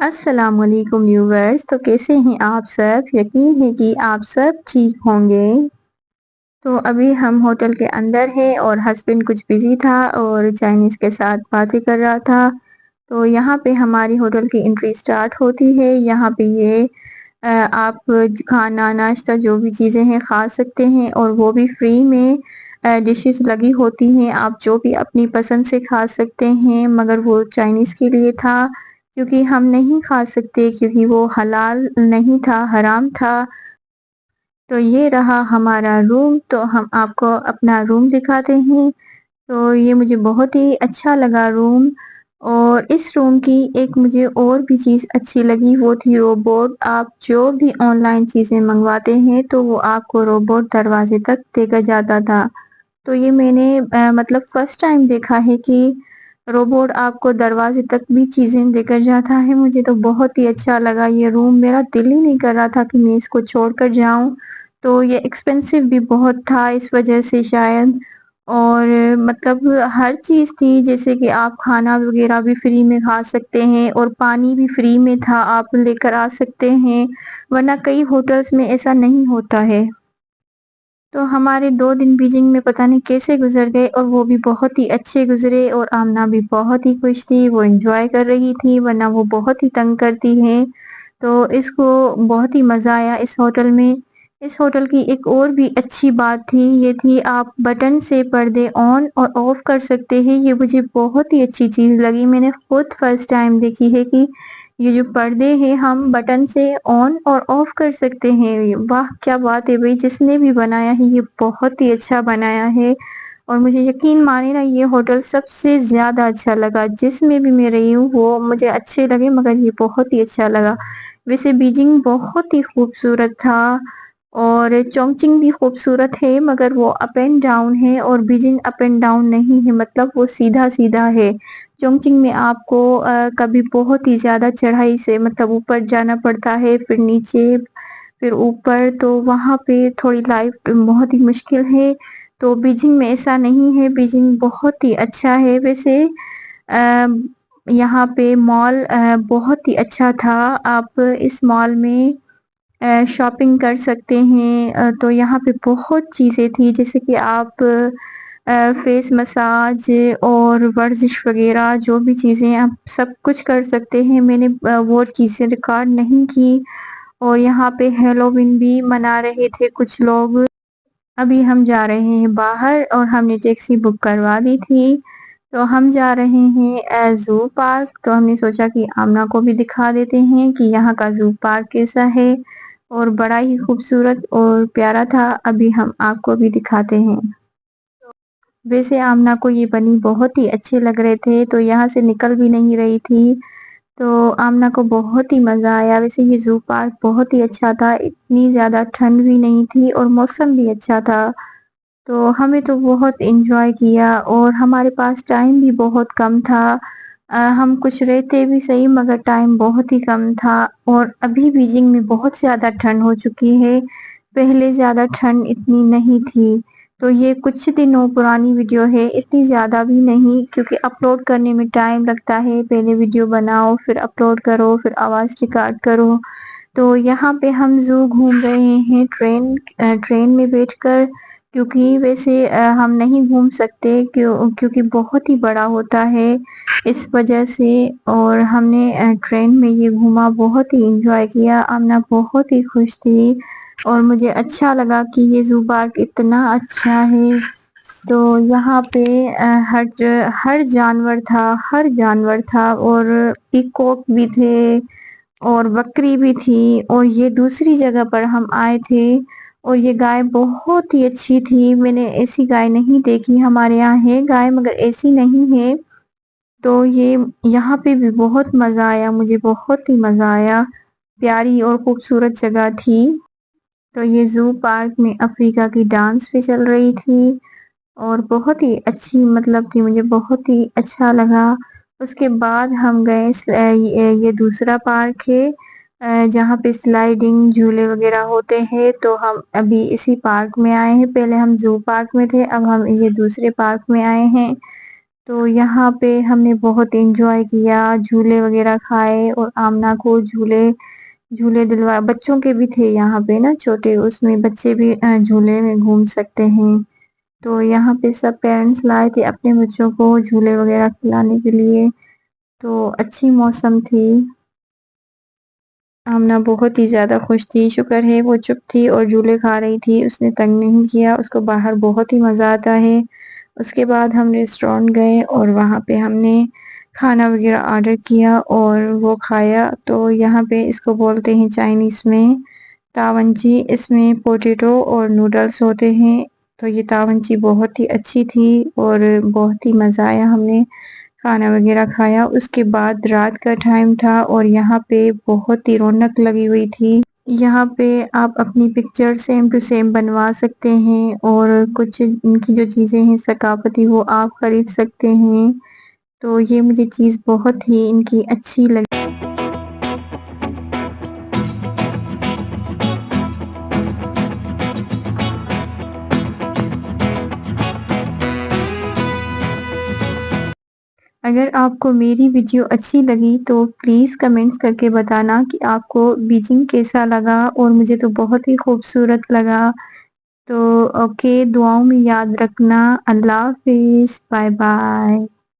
अस्सलाम वालेकुम व्यूवर्स। तो कैसे हैं आप सब? यकीन है कि आप सब ठीक होंगे। तो अभी हम होटल के अंदर हैं और हस्बैंड कुछ बिजी था और चाइनीज़ के साथ बातें कर रहा था। तो यहाँ पे हमारी होटल की एंट्री स्टार्ट होती है। यहाँ पे ये आप खाना नाश्ता जो भी चीज़ें हैं खा सकते हैं और वो भी फ्री में डिशेस लगी होती हैं। आप जो भी अपनी पसंद से खा सकते हैं, मगर वो चाइनीज़ के लिए था क्योंकि हम नहीं खा सकते, क्योंकि वो हलाल नहीं था, हराम था। तो ये रहा हमारा रूम। तो हम आपको अपना रूम दिखाते हैं। तो ये मुझे बहुत ही अच्छा लगा रूम। और इस रूम की एक मुझे और भी चीज़ अच्छी लगी, वो थी रोबोट। आप जो भी ऑनलाइन चीज़ें मंगवाते हैं तो वो आपको रोबोट दरवाजे तक देकर जाता था। तो ये मैंने मतलब फर्स्ट टाइम देखा है कि रोबोट आपको दरवाजे तक भी चीज़ें देकर जाता है। मुझे तो बहुत ही अच्छा लगा ये रूम। मेरा दिल ही नहीं कर रहा था कि मैं इसको छोड़कर जाऊँ। तो ये एक्सपेंसिव भी बहुत था इस वजह से शायद। और मतलब हर चीज़ थी, जैसे कि आप खाना वगैरह भी फ्री में खा सकते हैं और पानी भी फ्री में था, आप लेकर आ सकते हैं, वरना कई होटल्स में ऐसा नहीं होता है। तो हमारे 2 दिन बीजिंग में पता नहीं कैसे गुज़र गए और वो भी बहुत ही अच्छे गुज़रे और आमना भी बहुत ही खुश थी, वो एन्जॉय कर रही थी, वरना वो बहुत ही तंग करती है। तो इसको बहुत ही मज़ा आया इस होटल में। इस होटल की एक और भी अच्छी बात थी, ये थी आप बटन से पर्दे ऑन और ऑफ कर सकते हैं। ये मुझे बहुत ही अच्छी चीज़ लगी। मैंने खुद फर्स्ट टाइम देखी है कि ये जो पर्दे हैं हम बटन से ऑन और ऑफ कर सकते हैं। वाह! क्या बात है भई, जिसने भी बनाया है ये बहुत ही अच्छा बनाया है। और मुझे यकीन मानिए ना, ये होटल सबसे ज़्यादा अच्छा लगा। जिसमें भी मैं रही हूँ वो मुझे अच्छे लगे, मगर ये बहुत ही अच्छा लगा। वैसे बीजिंग बहुत ही खूबसूरत था और चोंगचिंग भी खूबसूरत है, मगर वो अप एंड डाउन है और बीजिंग अप एंड डाउन नहीं है, मतलब वो सीधा-सीधा है। चोंगचिंग में आपको कभी बहुत ही ज़्यादा चढ़ाई से मतलब ऊपर जाना पड़ता है, फिर नीचे, फिर ऊपर, तो वहाँ पे थोड़ी लाइफ बहुत ही मुश्किल है। तो बीजिंग में ऐसा नहीं है, बीजिंग बहुत ही अच्छा है। वैसे यहाँ पे मॉल बहुत ही अच्छा था। आप इस मॉल में शॉपिंग कर सकते हैं। तो यहाँ पे बहुत चीज़ें थी, जैसे कि आप फेस मसाज और वर्जिश वगैरह जो भी चीज़ें आप सब कुछ कर सकते हैं। मैंने वो चीज़ें रिकॉर्ड नहीं की। और यहाँ पे हैलोवीन भी मना रहे थे कुछ लोग। अभी हम जा रहे हैं बाहर और हमने टैक्सी बुक करवा दी थी। तो हम जा रहे हैं ज़ू पार्क। तो हमने सोचा कि आमना को भी दिखा देते हैं कि यहाँ का ज़ू पार्क कैसा है, और बड़ा ही खूबसूरत और प्यारा था। अभी हम आपको भी दिखाते हैं। वैसे आमना को ये बनी बहुत ही अच्छे लग रहे थे, तो यहाँ से निकल भी नहीं रही थी। तो आमना को बहुत ही मज़ा आया। वैसे ये ज़ू पार्क बहुत ही अच्छा था, इतनी ज़्यादा ठंड भी नहीं थी और मौसम भी अच्छा था। तो हमें तो बहुत एन्जॉय किया और हमारे पास टाइम भी बहुत कम था। हम कुछ रहते भी सही, मगर टाइम बहुत ही कम था। और अभी बीजिंग में बहुत ज़्यादा ठंड हो चुकी है, पहले ज़्यादा ठंड इतनी नहीं थी। तो ये कुछ दिनों पुरानी वीडियो है, इतनी ज़्यादा भी नहीं, क्योंकि अपलोड करने में टाइम लगता है। पहले वीडियो बनाओ, फिर अपलोड करो, फिर आवाज़ रिकॉर्ड करो। तो यहाँ पे हम ज़ू घूम रहे हैं ट्रेन में बैठकर, क्योंकि वैसे हम नहीं घूम सकते क्योंकि बहुत ही बड़ा होता है इस वजह से। और हमने ट्रेन में ये घूमा, बहुत ही एंजॉय किया। आमना बहुत ही खुश थी और मुझे अच्छा लगा कि ये ज़ू पार्क इतना अच्छा है। तो यहाँ पे हर जानवर था, हर जानवर था, और पीकॉक भी थे और बकरी भी थी। और ये दूसरी जगह पर हम आए थे और ये गाय बहुत ही अच्छी थी। मैंने ऐसी गाय नहीं देखी, हमारे यहाँ है गाय मगर ऐसी नहीं है। तो ये यहाँ पे भी बहुत मज़ा आया, मुझे बहुत ही मज़ा आया। प्यारी और खूबसूरत जगह थी। तो ये ज़ू पार्क में अफ्रीका की डांस भी चल रही थी और बहुत ही अच्छी मतलब थी, मुझे बहुत ही अच्छा लगा। उसके बाद हम गए ये दूसरा पार्क है जहाँ पे स्लाइडिंग झूले वगैरह होते हैं। तो हम अभी इसी पार्क में आए हैं। पहले हम ज़ू पार्क में थे, अब हम ये दूसरे पार्क में आए हैं। تو یہاں پہ ہم نے بہت انجوائے کیا، جھولے وغیرہ کھائے اور آمنہ کو جھولے دلوا، بچوں کے بھی تھے یہاں پہ نا چھوٹے، اس میں بچے بھی جھولے میں گھوم سکتے ہیں۔ تو یہاں پہ سب پیرنٹس لائے تھے اپنے بچوں کو جھولے وغیرہ کھلانے کے لیے، تو اچھی موسم تھی۔ آمنہ بہت ہی زیادہ خوش تھی، شکر ہے وہ چپ تھی اور جھولے کھا رہی تھی، اس نے تنگ نہیں کیا، اس کو باہر بہت ہی مزہ آتا ہے۔ اس کے بعد ہم ریسٹورینٹ گئے اور وہاں پہ ہم نے کھانا وغیرہ آرڈر کیا اور وہ کھایا۔ تو یہاں پہ اس کو بولتے ہیں چائنیز میں تاونچی، اس میں پوٹیٹو اور نوڈلز ہوتے ہیں۔ تو یہ تاونچی بہت ہی اچھی تھی اور بہت ہی مزہ آیا، ہم نے کھانا وغیرہ کھایا۔ اس کے بعد رات کا ٹائم تھا اور یہاں پہ بہت ہی رونق لگی ہوئی تھی۔ یہاں پہ آپ اپنی پکچر سیم ٹو سیم بنوا سکتے ہیں اور کچھ ان کی جو چیزیں ہیں ثقافتی وہ آپ خرید سکتے ہیں۔ تو یہ مجھے چیز بہت ہی ان کی اچھی لگی۔ اگر آپ کو میری ویڈیو اچھی لگی تو پلیز کمنٹس کر کے بتانا کہ آپ کو بیجنگ کیسا لگا، اور مجھے تو بہت ہی خوبصورت لگا۔ تو اوکے، دعاؤں میں یاد رکھنا۔ اللہ حافظ، بائے بائے۔